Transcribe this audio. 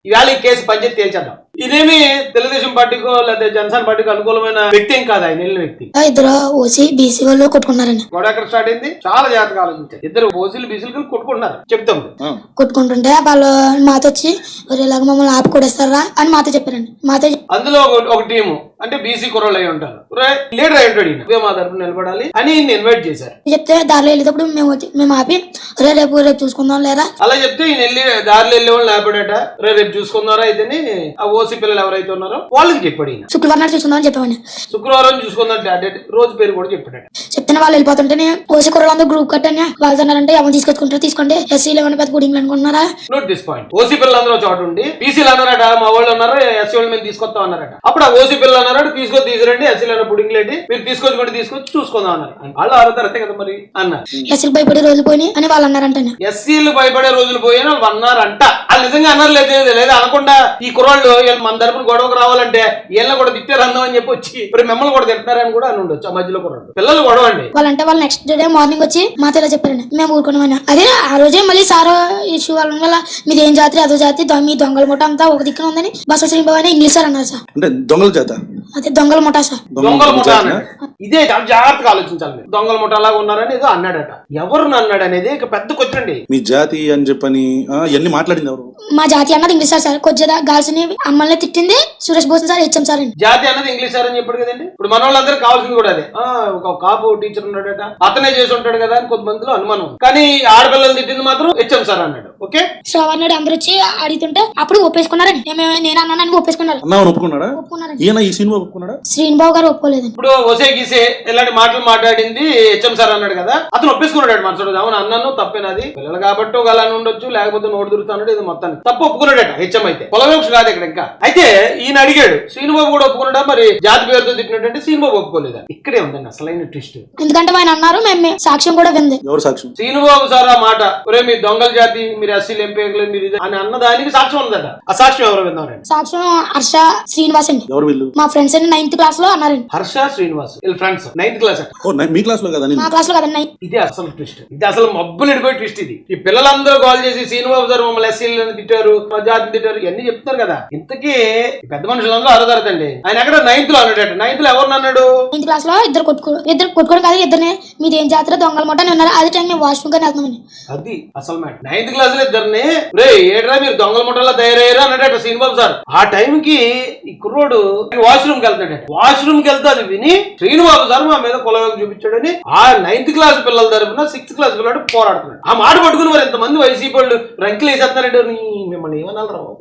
ఈవేళ ఈ కేసు పంచాయతీ తేల్చేద్దాం. ఇదేమి తెలుగుదేశం పార్టీకో లేదా జనసేన పార్టీకి అనుకూలమైన వ్యక్తి ఏం కాదు, ఆయన వెళ్ళిన వ్యక్తి. ఇద్దరు ఓసీ బీసీ వాళ్ళు కొట్టుకున్నారండి. గొడవ ఎక్కడ స్టార్ట్ అయింది? చాలా జాగ్రత్తగా ఆలోచించారు. ఇద్దరు ఓసీలు బీసీలు కొట్టుకుంటున్నారు. చెప్తాం. కొట్టుకుంటుంటే వాళ్ళు మాతో వచ్చి ఇలాగ మమ్మల్ని ఆపి కొడేస్తారా అని మాతో చెప్పారండి. మాతో అందులో ఒక టీము అంటే బీసీ కుర్రోళ్ళు అయి ఉంటారు, లీడర్ అయి ఉంటాడు, ఇవే మా తరపున నిలబడాలి అని ఇన్వైట్ చేశారు. చెప్తే దారిలో వెళ్ళేటప్పుడు మేము ఆపి రేపు చూసుకుందాం లేరా అలా చెప్తే ఈయన వెళ్ళి దారిలో వెళ్ళే వాళ్ళు లేపడట. రేపు చూసుకుందారా అయితేనే ఆ ఓసీ పిల్లలు ఎవరైతే ఉన్నారో వాళ్ళకి చెప్పాడు. ఈయన శుక్రవారం నాడు చూసుకుందాం అని చెప్పామని. శుక్రవారం చూసుకుందాం రోజు పేరు కూడా చెప్పాడు. చెప్తే వాళ్ళు వెళ్ళిపోతుంటే ఓసీ కుర్రోళ్ళందరూ గ్రూప్ కట్టని వాళ్ళు అన్నారంటే ఎవరు తీసుకొచ్చుకుంటారు తీసుకోండి, ఎస్సీలు ఏమైనా పెద్ద గుడింగ్లు అనుకుంటున్నారా. Note this point. ఓసీ పిల్లలందరూ చోటు ఉండి బీసీలు అన్నారట, మా వాళ్ళు అన్నారు ఎస్సీ వాళ్ళు మేము తీసుకొస్తాం అన్నారట. అప్పుడు ఆ ఓసీ పిల్లలు అన్నారట తీసుకురండి, ఎస్సీలు బుడింగ్లేంటి మీరు తీసుకొచ్చి చూసుకుందాం అన్నారు. వాళ్ళు ఆరుతారతే కదా మరి అన్నారు. ఎస్సీలు భయపడే రోజులు పోయి అని వాళ్ళు అన్నారంట. ఎస్సీలు భయపడే రోజులు పోయి వాళ్ళు అన్నారంట. వాళ్ళు నిజంగా అన్నారు లేదా అనకుండా ఈ కుర్రాళ్ళు మన తరపున గొడవకు రావాలంటే వీళ్ళని కూడా తిట్టారు అందాం అని చెప్పి వచ్చి ఇప్పుడు మిమ్మల్ని కూడా తింటున్నారని కూడా అని ఉండొచ్చు. ఆ మధ్యలో కుర్రాళ్ళు పిల్లలు గొడవ అండి. వాళ్ళంటే వాళ్ళు నెక్స్ట్ డే మార్నింగ్ వచ్చి మాతో ఇలా చెప్పారండి, మేము ఊరుకున్నామని. అదే ఆ రోజే మళ్ళీ సార్ ఇష్యూ వాళ్ళ వల్ల మీది ఏం జాతి అదో జాతి మీ దొంగల ముఠ అంతా ఒక దిక్కున ఉందని బస్ శ్రీబాబు ఇంగ్లీష్ సార్ అన్నారు సార్. అంటే దొంగల చేత అదే దొంగల ముఠా సార్. దొంగల ముఠా ఇదే జాగ్రత్తగా ఆలోచించాలి. దొంగల ముఠాలాగా ఉన్నారని ఏదో అన్నాడట. ఎవరు అన్నాడు అనేది ఇక పెద్ద కొచ్చండి. మీ జాతి అని చెప్పని ఎన్ని మాట్లాడింది ఎవరు? మా జాతి అన్నది ఇంగ్లీష్ సార్. కొద్దిగా గర్ల్స్ ని అమ్మల్ని తిట్టింది Suresh Bhushan sir, HM sir అండి. జాతి అన్నది ఇంగ్లీష్ సార్ అని చెప్పాడు కదండి. ఇప్పుడు మన వాళ్ళందరూ కావాల్సింది కూడా అదే. ఒక కాపు టీచర్ ఉన్నాడట, అతనే చేసి ఉంటాడు కదా అని కొంతమందిలో అనుమానం. కానీ ఆడపిల్లలు తిట్టింది మాత్రం హెచ్ఎం సార్ అన్నాడు. ఓకే శ్రవణ్ నాయుడు అందరూ వచ్చి అడుగుతుంటే అప్పుడు ఒప్పేసుకున్నారండి. నేను అన్నానని ఒప్పేసుకున్నారు. ఒప్పుకున్నాడా? ఈయన ఈ సినిమా ఒప్పుకున్నాడా? శ్రీనిబాబు గారు ఒప్పుకోలేదు. ఇప్పుడు ఒసే గీసే ఇలాంటి మాటలు మాట్లాడింది హెచ్ఎం సార్ అన్నాడు కదా, అతను ఒప్పేసుకున్నాడు. మనసుడు అవును అన్నాను తప్పేనది, పిల్లలు కాబట్టి ఒక అలా ఉండొచ్చు, లేకపోతే నోటు దొరుకుతున్నాడు, ఇది మొత్తం తప్పు ఒప్పుకున్నాడట హెచ్ఎం. అయితే పొలవేక్ష కాదు ఇక్కడ. ఇంకా అయితే ఈయన అడిగాడు శ్రీనిబాబు కూడా ఒప్పుకున్నాడా, మరి జాతి పేరుతో తిట్టినట్టు శ్రీనిబాబు ఒప్పుకోలేదా? ఇక్కడే ఉందండి అసలైన ట్విస్ట్. ఎందుకంటే ఆయన అన్నారు, మేము సాక్ష్యం కూడా వింది. ఎవరు సాక్ష్యం? శ్రీనిబాబు సార్ ఆ మాట, ఒరే మీ దొంగల జాతి, మీరు ఎస్సీలు ఎంపీలు మీరు అని అన్నదానికి సాక్ష్యం ఉందట. ఆ సాక్ష్యం ఎవరు విన్నారండి? సాక్ష్యం హర్ష శ్రీనివాస్ అండి. ఎవరు వీళ్ళు? మా ఫ్రెండ్స్ అండి 9th క్లాస్ లో అన్నారండి. హర్ష శ్రీనివాస్ వీళ్ళ ఫ్రెండ్స్ 9th క్లాస్. మీ క్లాస్ లో కదా? మా క్లాస్ లో కదండి. ఇది అసలు ట్విస్ట్. ఇది అసలు మబ్బులు ఎడిపోయి ట్విస్ట్. ఇది ఈ పిల్లలందరూ కాల్ చేసి శ్రీనిబాబు సార్ మమ్మల్ని ఎస్సీలను తిట్టారు, మా జాతిని తిట్టారు, ఇవన్నీ చెప్తారు కదా. ఇంతకీ పెద్ద మనుషులందరూ అరదరదండి. ఆయన ఎక్కడ 9th లో అన్నాడట. 9th లో ఎవరు అన్నాడు? 9th క్లాస్ లో ఇద్దరు కొట్టుకోవడం కాదు, ఇద్దరిని మీది ఏం జాతర దొంగల మాట అని ఉన్నారు. అదే టైం మేము వాష్రూమ్ కానీ వెళ్తామండి. అది అసలు మ్యాటర్. 9th క్లాస్ లో ఇద్దరిని రే ఏడ్రా మీరు దొంగల ముఠాలో తయారయ్యారు అన్నాడట శ్రీనిబాబు సార్. ఆ టైం కి ఈ కుర్రోడు వాష్రూమ్ కి వెళ్తాడట. వాష్రూమ్ కి వెళ్తే అది విని శ్రీనిబాబు సార్ మా మీద కులవేగం చూపించాడని ఆ 9th క్లాస్ పిల్లల తరపున 6th క్లాస్ పిల్లడు పోరాడుతున్నాడు. ఆ మాట పట్టుకుని మరి ఇంతమంది వైసీపీ వాళ్ళు రంకిలు వేసేస్తున్నారంటే మిమ్మల్ని ఏమన్నా రావు.